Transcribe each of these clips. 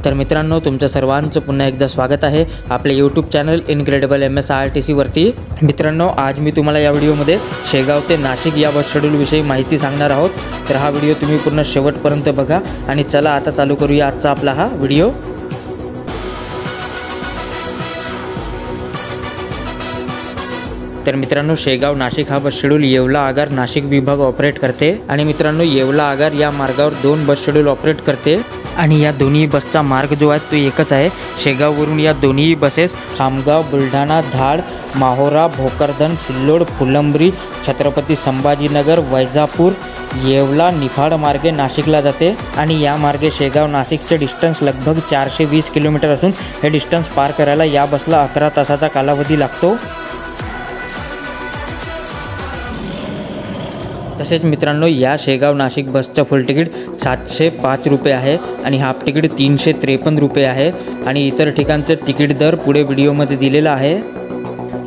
तर मित्रांनो, तुमचं सर्वांचं पुन्हा एकदा स्वागत आहे आपल्या यूट्यूब चॅनल इनक्रेडिबल MSRTC वरती। मित्रांनो, आज मी तुम्हाला या व्हिडिओमध्ये शेगाव ते नाशिक या बस शेड्यूलविषयी माहिती सांगणार आहोत। तर हा व्हिडिओ तुम्ही पूर्ण शेवटपर्यंत बघा आणि चला आता चालू करूया आजचा आपला हा व्हिडिओ। तर मित्रांनो, शेगाव नाशिक हा बस शेड्यूल येवला आगार नाशिक विभाग ऑपरेट करते आणि मित्रांनो, येवला आगार या मार्गावर 2 बस शेड्यूल ऑपरेट करते आणि या दोन्ही बसचा मार्ग जो आहे तो एकच आहे। शेगाववरून या दोन्ही बसेस खामगाव, बुलढाणा, धाड, माहोरा, भोकरदन, सिल्लोड, फुलंब्री, छत्रपती संभाजीनगर, वैजापूर, येवला, निफाड मार्गे नाशिकला जाते आणि या मार्गे शेगाव नाशिकचे डिस्टन्स लगभग 420 किलोमीटर असून हे डिस्टन्स पार करायला या बसला 11 तासाचा कालावधी लागतो। तसेच मित्रांनो, या शेगाव नाशिक बसचं फुल तिकीट 705 रुपये आहे आणि हाफ तिकीट 353 रुपये आहे आणि इतर ठिकाणचं तिकीट दर पुढे व्हिडिओमध्ये दिलेला आहे।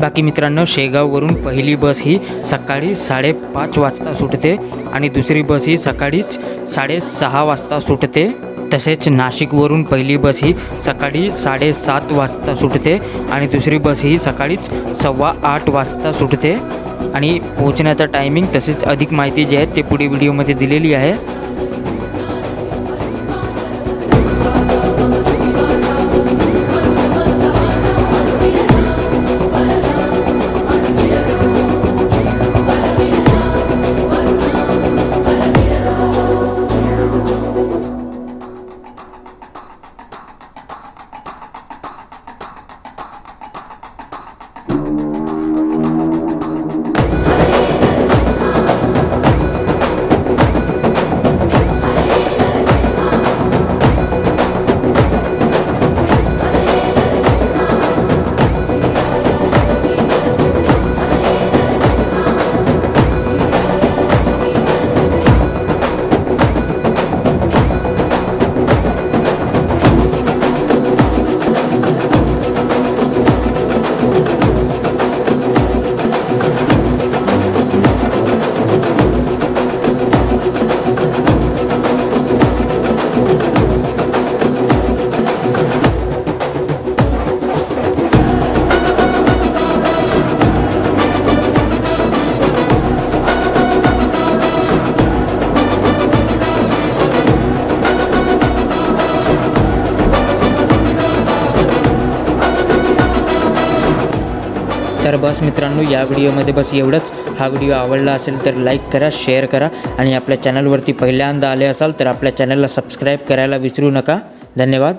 बाकी मित्रांनो, शेगाववरून पहिली बस ही सकाळी 5:30 वाजता सुटते आणि दुसरी बस ही सकाळीच 6:30 वाजता सुटते। तसेच नाशिकवरून पहिली बस ही सकाळी 7:30 वाजता सुटते आणि दुसरी बस ही सकाळीच 8:15 वाजता सुटते आणि पोहोचण्याचा टायमिंग तसेच अधिक माहिती जी आहे ते पुढे व्हिडिओमध्ये दिलेली आहे। तर बस मित्रांनो, या व्हिडिओमध्ये बस एवढंच। हा व्हिडिओ आवडला असेल तर लाईक करा, शेअर करा आणि आपल्या चॅनलवरती पहिल्यांदा आले असाल तर आपल्या चॅनलला सबस्क्राईब करायला विसरू नका। धन्यवाद।